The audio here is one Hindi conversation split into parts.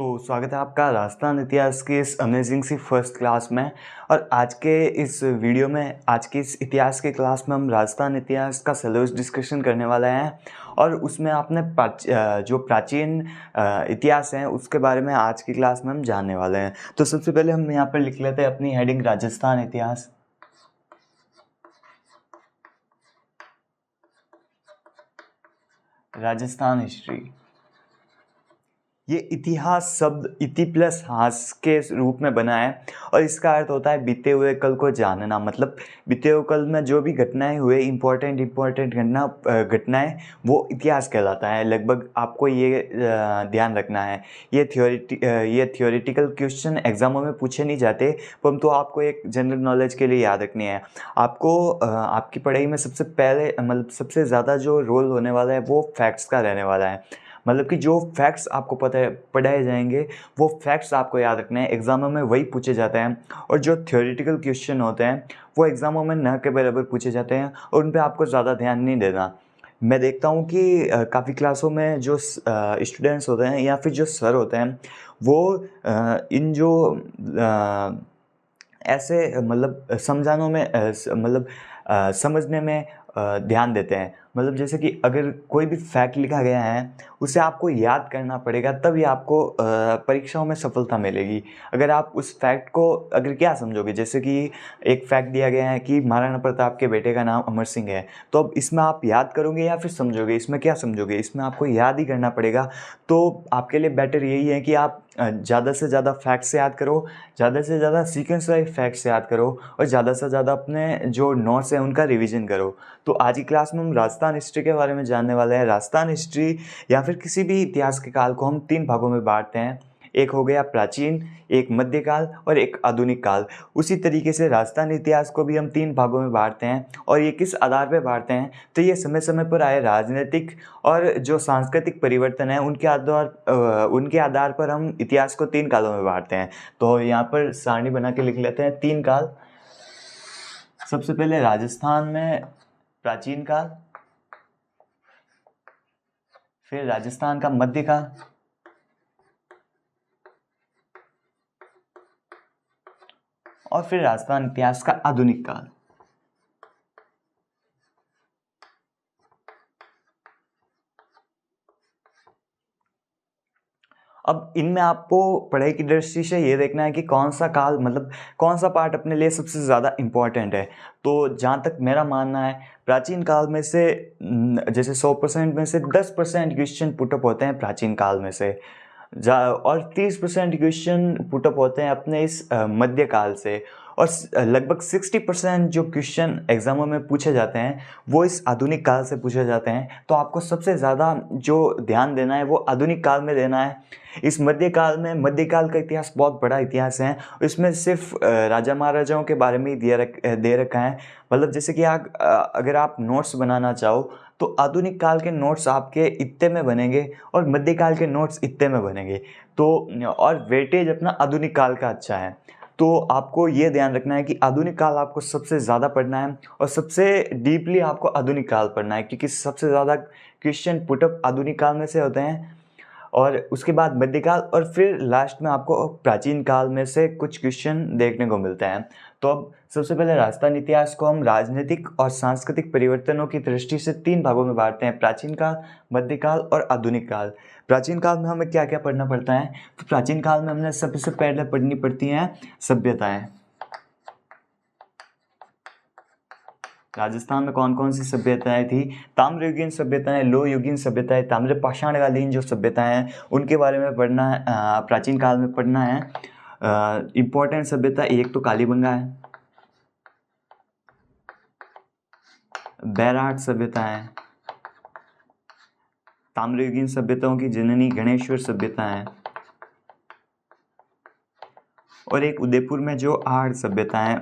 तो स्वागत है आपका राजस्थान इतिहास की इस अमेजिंग सी फर्स्ट क्लास में। और आज के इस वीडियो में, आज की इस इतिहास के क्लास में हम राजस्थान इतिहास का सिलेबस डिस्कशन करने वाले हैं। और उसमें आपने जो प्राचीन इतिहास है उसके बारे में आज की क्लास में हम जानने वाले हैं। तो सबसे पहले हम यहाँ पर लिख लेते हैं अपनी हेडिंग राजस्थान इतिहास। राजस्थान हिस्ट्री। ये इतिहास शब्द इति प्लस हास के रूप में बना है और इसका अर्थ होता है बीते हुए कल को जानना। मतलब बीते हुए कल में जो भी घटनाएं हुए इम्पोर्टेंट घटनाएं वो इतिहास कहलाता है। लगभग आपको ये ध्यान रखना है। ये थियोरेटिकल क्वेश्चन एग्जामों में पूछे नहीं जाते, परंतु आपको एक जनरल नॉलेज के लिए याद रखनी है। आपको आपकी पढ़ाई में सबसे पहले मतलब सबसे ज़्यादा जो रोल होने वाला है वो फैक्ट्स का रहने वाला है। मतलब कि जो फैक्ट्स आपको पढ़ाए जाएंगे वो फैक्ट्स आपको याद रखने हैं। एग्ज़ामों में वही पूछे जाते हैं और जो थ्योरेटिकल क्वेश्चन होते हैं वो एग्ज़ामों में न के बराबर पूछे जाते हैं और उन पे आपको ज़्यादा ध्यान नहीं देना। मैं देखता हूँ कि काफ़ी क्लासों में जो स्टूडेंट्स होते हैं या फिर जो सर होते हैं वो इन जो ऐसे मतलब समझानों में समझने में ध्यान देते हैं। मतलब जैसे कि अगर कोई भी फैक्ट लिखा गया है उसे आपको याद करना पड़ेगा, तभी आपको परीक्षाओं में सफलता मिलेगी। अगर आप उस फैक्ट को अगर क्या समझोगे, जैसे कि एक फैक्ट दिया गया है कि महाराणा प्रताप के बेटे का नाम अमर सिंह है, तो अब इसमें आप याद करोगे या फिर समझोगे? इसमें क्या समझोगे? इसमें आपको याद ही करना पड़ेगा। तो आपके लिए बेटर यही है कि आप ज़्यादा से ज़्यादा फैक्ट्स याद करो, ज़्यादा से ज़्यादा सीक्वेंस वाइज फैक्ट्स याद करो और ज़्यादा से ज़्यादा अपने जो नोट्स हैं उनका रिवीजन करो। तो आज की क्लास में हम राजस्थान हिस्ट्री के बारे में जानने वाले हैं। राजस्थान हिस्ट्री या फिर किसी भी इतिहास के काल को हम 3 भागों में बांटते हैं। एक हो गया प्राचीन, एक मध्यकाल और एक आधुनिक काल। उसी तरीके से राजस्थान इतिहास को भी हम 3 भागों में बांटते हैं। और ये किस आधार पर बांटते हैं? तो ये समय समय पर आए राजनीतिक और जो सांस्कृतिक परिवर्तन है उनके आधार पर हम इतिहास को 3 कालों में बांटते हैं। तो यहाँ पर सारणी बना के लिख लेते हैं 3 काल। सबसे पहले राजस्थान में प्राचीन काल, फिर राजस्थान का मध्यकाल, और फिर राजस्थान इतिहास का आधुनिक काल। अब इनमें आपको पढ़ाई की दृष्टि से ये देखना है कि कौन सा काल, मतलब कौन सा पार्ट अपने लिए सबसे ज़्यादा इम्पॉर्टेंट है। तो जहाँ तक मेरा मानना है, प्राचीन काल में से जैसे 100% में से 10% क्वेश्चन पुटअप होते हैं प्राचीन काल में से, और 30% क्वेश्चन पुटअप होते हैं अपने इस मध्यकाल से, और लगभग 60% जो क्वेश्चन एग्जामों में पूछे जाते हैं वो इस आधुनिक काल से पूछे जाते हैं। तो आपको सबसे ज़्यादा जो ध्यान देना है वो आधुनिक काल में देना है। इस मध्यकाल में, मध्यकाल का इतिहास बहुत बड़ा इतिहास है। इसमें सिर्फ राजा महाराजाओं के बारे में ही दे रखा है। मतलब जैसे कि अगर आप नोट्स बनाना चाहो तो आधुनिक काल के नोट्स आपके इत्ते में बनेंगे और मध्यकाल के नोट्स इत्ते में बनेंगे। तो और वेटेज अपना आधुनिक काल का अच्छा है। तो आपको ये ध्यान रखना है कि आधुनिक काल आपको सबसे ज़्यादा पढ़ना है और सबसे डीपली आपको आधुनिक काल पढ़ना है, क्योंकि सबसे ज़्यादा क्वेश्चन पुटअप आधुनिक काल में से होते हैं। और उसके बाद मध्यकाल और फिर लास्ट में आपको प्राचीन काल में से कुछ क्वेश्चन देखने को मिलते हैं। तो अब सबसे पहले राजस्थान इतिहास को हम राजनीतिक और सांस्कृतिक परिवर्तनों की दृष्टि से 3 भागों में बांटते हैं: प्राचीन काल, मध्यकाल और आधुनिक काल। प्राचीन काल में हमें क्या क्या पढ़ना पड़ता है? तो प्राचीन काल में हमने सबसे पहले पढ़नी पड़ती हैं सभ्यताएं। राजस्थान में कौन कौन सी सभ्यताएं थी? ताम्रयुगीन सभ्यताएं, लोहयुगीन सभ्यताएं, ताम्र पाषाणकालीन जो सभ्यताएं हैं उनके बारे में पढ़ना है। प्राचीन काल में पढ़ना है। इम्पोर्टेंट सभ्यता एक तो कालीबंगा है, बैराट सभ्यता है, ताम्रयुगीन सभ्यताओं की जननी गणेश्वर सभ्यता है, और एक उदयपुर में जो आहड़ सभ्यता है।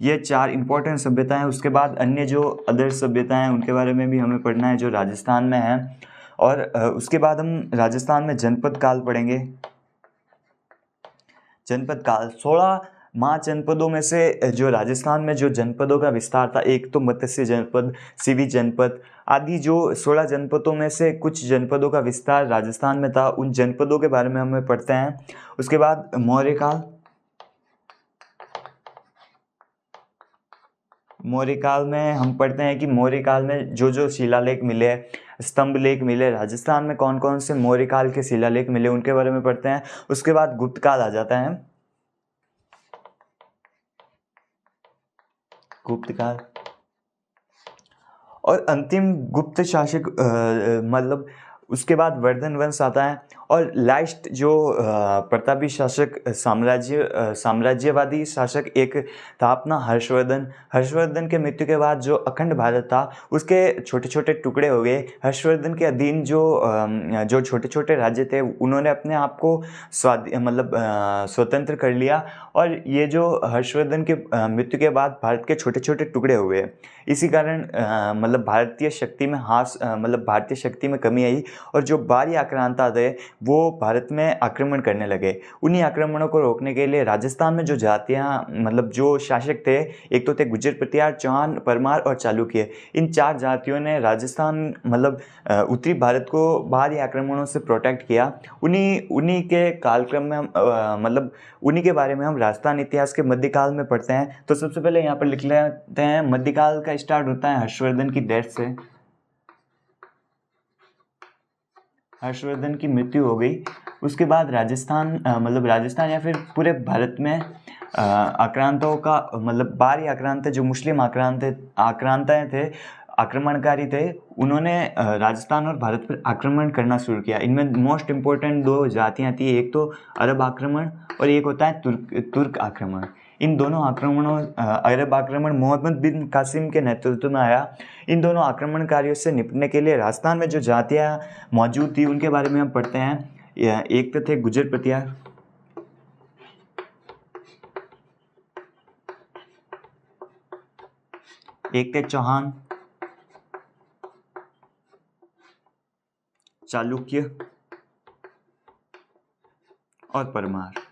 ये 4 इंपॉर्टेंट सभ्यता है। उसके बाद अन्य जो अदर सभ्यता हैं उनके बारे में भी हमें पढ़ना है जो राजस्थान में है। और उसके बाद हम राजस्थान में जनपद काल पढ़ेंगे। जनपद काल 16 महाजनपदों में से जो राजस्थान में जो जनपदों का विस्तार था, एक तो मत्स्य जनपद, सीवी जनपद आदि, जो 16 जनपदों में से कुछ जनपदों का विस्तार राजस्थान में था। उन जनपदों के बारे में हमें पढ़ते हैं। उसके बाद मौर्यकाल। मौर्यकाल में हम पढ़ते हैं कि मौर्यकाल में जो जो शिलालेख मिले, स्तंभ लेख मिले, राजस्थान में कौन कौन से मौर्यकाल के शिलालेख मिले उनके बारे में पढ़ते हैं। उसके बाद गुप्त काल आ जाता है, गुप्त काल। और अंतिम गुप्त शासक मतलब उसके बाद वर्धन वंश आता है। और लास्ट जो प्रतापी शासक, साम्राज्यवादी शासक एक था अपना हर्षवर्धन। हर्षवर्धन के मृत्यु के बाद जो अखंड भारत था उसके छोटे छोटे टुकड़े हो गए। हर्षवर्धन के अधीन जो छोटे छोटे राज्य थे उन्होंने अपने आप को स्वतंत्र कर लिया। और ये जो हर्षवर्धन के मृत्यु के बाद भारत के छोटे छोटे टुकड़े हुए। इसी कारण भारतीय शक्ति में कमी आई और जो बाहरी आक्रांता थे वो भारत में आक्रमण करने लगे। उन्हीं आक्रमणों को रोकने के लिए राजस्थान में जो जातियां जो शासक थे, एक तो थे गुर्जर, प्रतिहार, चौहान, परमार और चालुक्य। इन 4 जातियों ने राजस्थान उत्तरी भारत को बाहरी आक्रमणों से प्रोटेक्ट किया। उन्हीं के कालक्रम में हम उन्हीं के बारे में हम राजस्थान इतिहास के मध्यकाल में पढ़ते हैं। तो सबसे पहले यहाँ पर लिख लेते हैं, मध्यकाल का स्टार्ट होता है हर्षवर्धन की डेथ से। हर्षवर्धन की मृत्यु हो गई, उसके बाद राजस्थान या फिर पूरे भारत में आक्रांताओं का बाहरी आक्रांत जो मुस्लिम आक्रांताएं थे, आक्रमणकारी थे, उन्होंने राजस्थान और भारत पर आक्रमण करना शुरू किया। इनमें मोस्ट इम्पोर्टेंट 2 जातियां थी, एक तो अरब आक्रमण और एक होता है तुर्क आक्रमण। इन दोनों आक्रमणों, अरब आक्रमण मोहम्मद बिन कासिम के नेतृत्व में आया। इन दोनों आक्रमणकारियों से निपटने के लिए राजस्थान में जो जातियां मौजूद थी उनके बारे में हम पढ़ते हैं। एक तो थे गुर्जर प्रतिहार, एक थे चौहान, चालुक्य और परमार।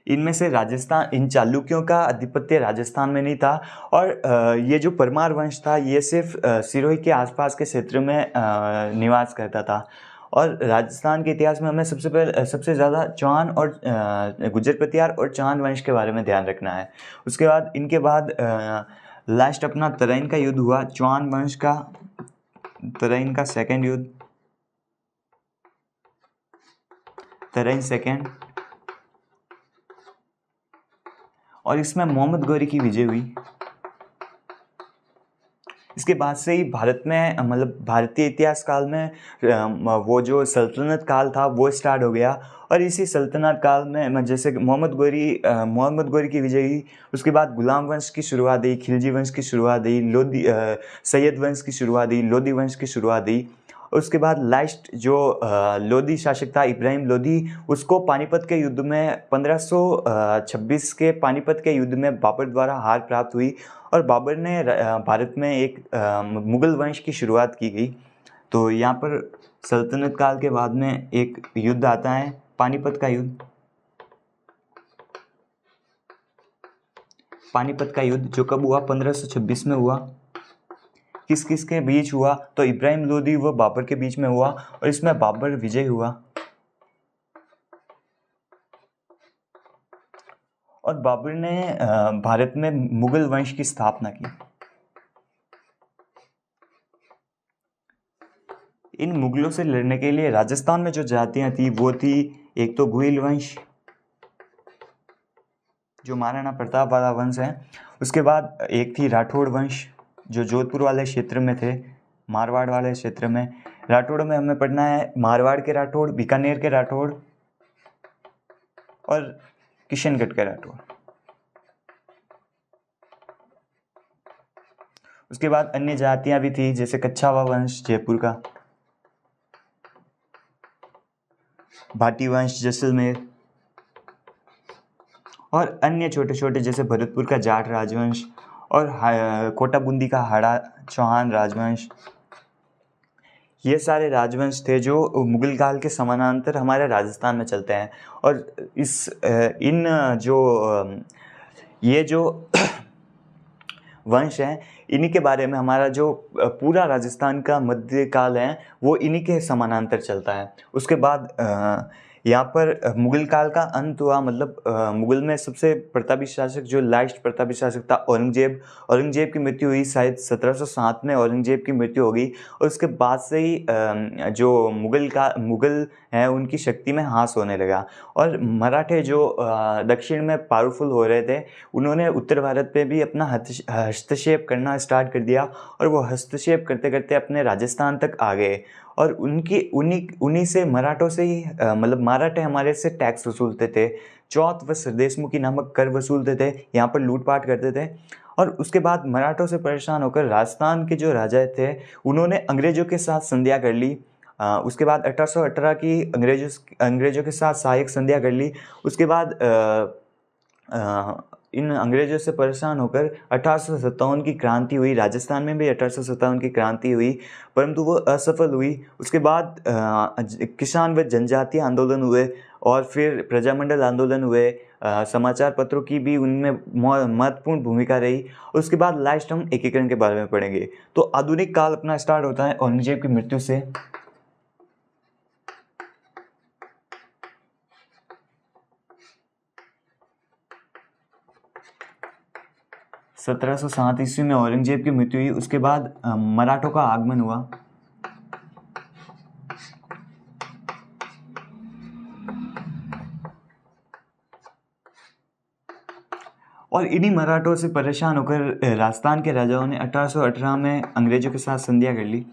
इनमें से इन चालुक्यों का आधिपत्य राजस्थान में नहीं था। और ये जो परमार वंश था ये सिर्फ सिरोही के आसपास के क्षेत्र में निवास करता था। और राजस्थान के इतिहास में हमें सबसे ज़्यादा चौहान और गुर्जर प्रतिहार और चौहान वंश के बारे में ध्यान रखना है। उसके बाद इनके बाद लास्ट अपना तराइन का युद्ध हुआ, चौहान वंश का तराइन का सेकेंड युद्ध, तराइन सेकेंड। और इसमें मोहम्मद गौरी की विजय हुई। इसके बाद से ही भारत में भारतीय इतिहास काल में वो जो सल्तनत काल था वो स्टार्ट हो गया। और इसी सल्तनत काल में जैसे मोहम्मद गौरी की विजय हुई, उसके बाद गुलाम वंश की शुरुआत हुई, खिलजी वंश की शुरुआत हुई, सैयद वंश की शुरुआत हुई, लोधी वंश की शुरुआत हुई। उसके बाद लास्ट जो लोधी शासक था इब्राहिम लोधी, उसको पानीपत के युद्ध में 1526 के पानीपत के युद्ध में बाबर द्वारा हार प्राप्त हुई। और बाबर ने भारत में एक मुगल वंश की शुरुआत की गई। तो यहाँ पर सल्तनत काल के बाद में एक युद्ध आता है, पानीपत का युद्ध। पानीपत का युद्ध जो कब हुआ, 1526 में हुआ। किस किस के बीच हुआ, तो इब्राहिम लोधी व बाबर के बीच में हुआ और इसमें बाबर विजय हुआ। और बाबर ने भारत में मुगल वंश की स्थापना की। इन मुगलों से लड़ने के लिए राजस्थान में जो जातियां थी वो थी, एक तो गुहिल वंश जो महाराणा प्रताप वाला वंश है। उसके बाद एक थी राठौड़ वंश जो जोधपुर वाले क्षेत्र में थे, मारवाड़ वाले क्षेत्र में। राठौड़ में हमें पढ़ना है मारवाड़ के राठौड़, बीकानेर के राठौड़ और किशनगढ़ के राठौड़। उसके बाद अन्य जातियां भी थी जैसे कच्छावा वंश जयपुर का, भाटी वंश जैसलमेर और अन्य छोटे छोटे जैसे भरतपुर का जाट राजवंश और कोटा बूंदी का हाड़ा चौहान राजवंश। ये सारे राजवंश थे जो मुगल काल के समानांतर हमारे राजस्थान में चलते हैं। और इस इन जो ये जो वंश हैं, इन्हीं के बारे में हमारा जो पूरा राजस्थान का मध्यकाल है वो इन्हीं के समानांतर चलता है। उसके बाद यहाँ पर मुगल काल का अंत हुआ, मतलब मुगल में सबसे प्रतापी शासक जो लास्ट प्रतापी शासक था औरंगजेब की मृत्यु हुई शायद 1707 में औरंगजेब की मृत्यु हो गई। और उसके बाद से ही जो मुगल हैं उनकी शक्ति में ह्रास होने लगा। और मराठे जो दक्षिण में पावरफुल हो रहे थे, उन्होंने उत्तर भारत पे भी अपना हस्तक्षेप करना स्टार्ट कर दिया। और वो हस्तक्षेप करते करते अपने राजस्थान तक आ गए। और उन्हीं से मराठों से ही मतलब मराठे हमारे से टैक्स वसूलते थे, चौथ व सरदेशमुखी नामक कर वसूलते थे, यहाँ पर लूटपाट करते थे। और उसके बाद मराठों से परेशान होकर राजस्थान के जो राजा थे उन्होंने अंग्रेजों के साथ संधियाँ कर ली। उसके बाद 1818 की अंग्रेजों के साथ सहायक संधियाँ कर ली। उसके बाद इन अंग्रेजों से परेशान होकर 1857 की क्रांति हुई। राजस्थान में भी 1857 की क्रांति हुई, परंतु वो असफल हुई। उसके बाद किसान व जनजातीय आंदोलन हुए और फिर प्रजामंडल आंदोलन हुए। समाचार पत्रों की भी उनमें महत्वपूर्ण भूमिका रही। उसके बाद लास्ट हम एकीकरण के बारे में पढ़ेंगे। तो आधुनिक काल अपना स्टार्ट होता है औरंगजेब की मृत्यु से। 1707 ईस्वी में औरंगजेब की मृत्यु हुई। उसके बाद मराठों का आगमन हुआ। और इन्हीं मराठों से परेशान होकर राजस्थान के राजाओं ने 1818 में अंग्रेजों के साथ संधियाँ कर ली।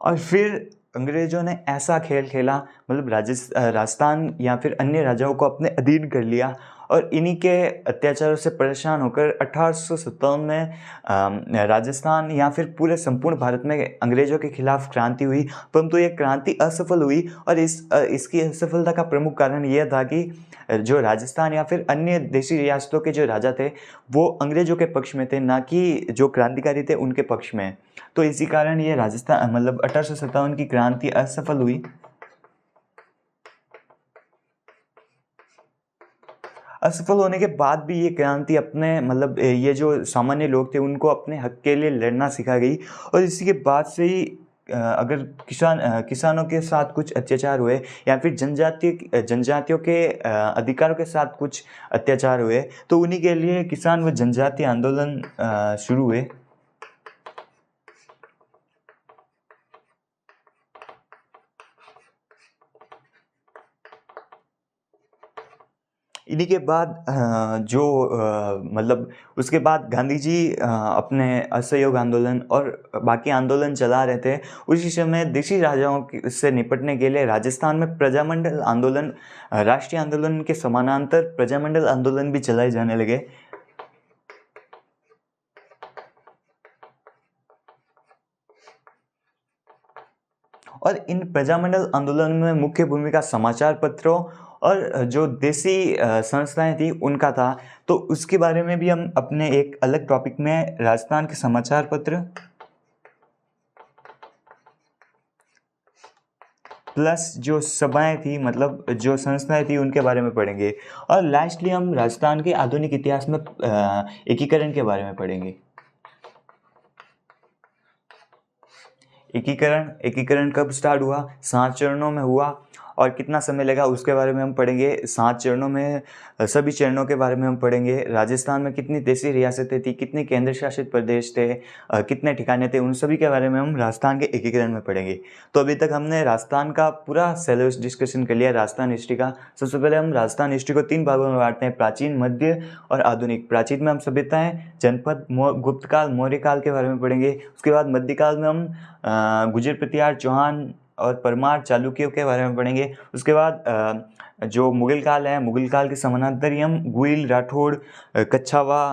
और फिर अंग्रेजों ने ऐसा खेल खेला, मतलब राजस्थान या फिर अन्य राजाओं को अपने अधीन कर लिया। और इन्हीं के अत्याचारों से परेशान होकर 1857 में राजस्थान या फिर पूरे संपूर्ण भारत में अंग्रेजों के खिलाफ क्रांति हुई। परंतु ये क्रांति असफल हुई। और इसकी असफलता का प्रमुख कारण यह था कि जो राजस्थान या फिर अन्य देशी रियासतों के जो राजा थे वो अंग्रेजों के पक्ष में थे, ना कि जो क्रांतिकारी थे उनके पक्ष में। तो इसी कारण ये राजस्थान मतलब 1857 की क्रांति असफल हुई। असफल होने के बाद भी ये क्रांति अपने मतलब ये जो सामान्य लोग थे उनको अपने हक के लिए लड़ना सिखा गई। और इसी के बाद से ही अगर किसानों के साथ कुछ अत्याचार हुए या फिर जनजातियों के अधिकारों के साथ कुछ अत्याचार हुए तो उन्हीं के लिए किसान व जनजातीय आंदोलन शुरू हुए। इन्हीं के बाद मतलब उसके बाद गांधी जी अपने असहयोग आंदोलन और बाकी आंदोलन चला रहे थे। उसी समय देशी राजाओं से निपटने के लिए राजस्थान में प्रजामंडल आंदोलन, राष्ट्रीय आंदोलन के समानांतर प्रजामंडल आंदोलन भी चलाए जाने लगे। और इन प्रजामंडल आंदोलन में मुख्य भूमिका समाचार पत्रों और जो देसी संस्थाएं थी उनका था। तो उसके बारे में भी हम अपने एक अलग टॉपिक में राजस्थान के समाचार पत्र प्लस जो सभाएं थी, मतलब जो संस्थाएं थी उनके बारे में पढ़ेंगे। और लास्टली हम राजस्थान के आधुनिक इतिहास में एकीकरण के बारे में पढ़ेंगे। एकीकरण कब स्टार्ट हुआ, 7 चरणों में हुआ और कितना समय लगा उसके बारे में हम पढ़ेंगे। 7 चरणों में सभी चरणों के बारे में हम पढ़ेंगे। राजस्थान में कितनी देशी रियासतें थी, कितने केंद्र शासित प्रदेश थे, कितने ठिकाने थे, उन सभी के बारे में हम राजस्थान के एकीकरण में पढ़ेंगे। तो अभी तक हमने राजस्थान का पूरा सिलेबस डिस्कशन कर लिया, राजस्थान हिस्ट्री का। सबसे पहले हम राजस्थान हिस्ट्री को 3 भागों में बांटते हैं, प्राचीन, मध्य और आधुनिक। प्राचीन में हम सभ्यताएं, जनपद, गुप्त काल, मौर्य काल के बारे में पढ़ेंगे। उसके बाद मध्यकाल में हम गुर्जर, प्रतिहार, चौहान और परमार, चालुक्यों के बारे में पढ़ेंगे। उसके बाद जो मुगल काल है, मुगल काल के समानांतर ही हम गुइल, राठौड़, कच्छावा,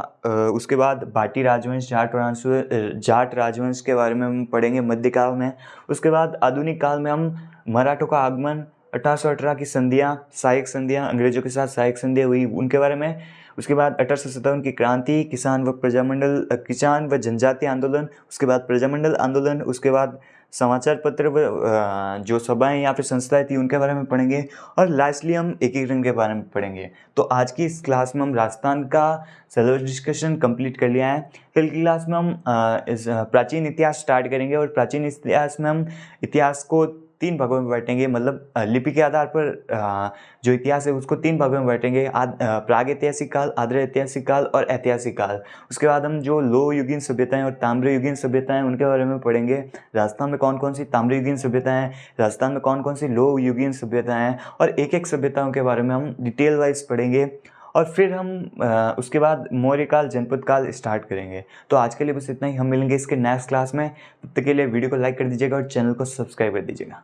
उसके बाद भाटी राजवंश, जाट राजवंश के बारे में हम पढ़ेंगे मध्यकाल में। उसके बाद आधुनिक काल में हम मराठों का आगमन, 1818 की संधियाँ, सहायक संधियाँ, अंग्रेजों के साथ सहायक संधियाँ हुई, उनके बारे में। उसके बाद 1857 की क्रांति, किसान व जनजाति आंदोलन, उसके बाद प्रजामंडल आंदोलन, उसके बाद समाचार पत्र व जो सभाएं या फिर संस्थाएं थी उनके बारे में पढ़ेंगे, और लास्टली हम एकीकरण के बारे में पढ़ेंगे। तो आज की इस क्लास में हम राजस्थान का सिलेबस डिस्कशन कंप्लीट कर लिया है। कल की क्लास में हम इस प्राचीन इतिहास स्टार्ट करेंगे, और प्राचीन इतिहास में हम इतिहास को 3 भागों में बांटेंगे, मतलब लिपि के आधार पर जो इतिहास है उसको 3 भागों में बांटेंगे, प्राग ऐतिहासिक काल, आद्र ऐतिहासिक काल और ऐतिहासिक काल। उसके बाद हम जो लोह युगीन सभ्यताएं और ताम्र युगीन सभ्यताएं उनके बारे में पढ़ेंगे। राजस्थान में कौन कौन सी ताम्र युगीन सभ्यताएं हैं, राजस्थान में कौन कौन सी लोह युगीन सभ्यताएं हैं, और एक एक सभ्यताओं के बारे में हम डिटेल वाइज पढ़ेंगे। और फिर हम उसके बाद मौर्य काल, जनपद काल स्टार्ट करेंगे। तो आज के लिए बस इतना ही, हम मिलेंगे इसके नेक्स्ट क्लास में। तब तक के लिए वीडियो को लाइक कर दीजिएगा और चैनल को सब्सक्राइब कर दीजिएगा।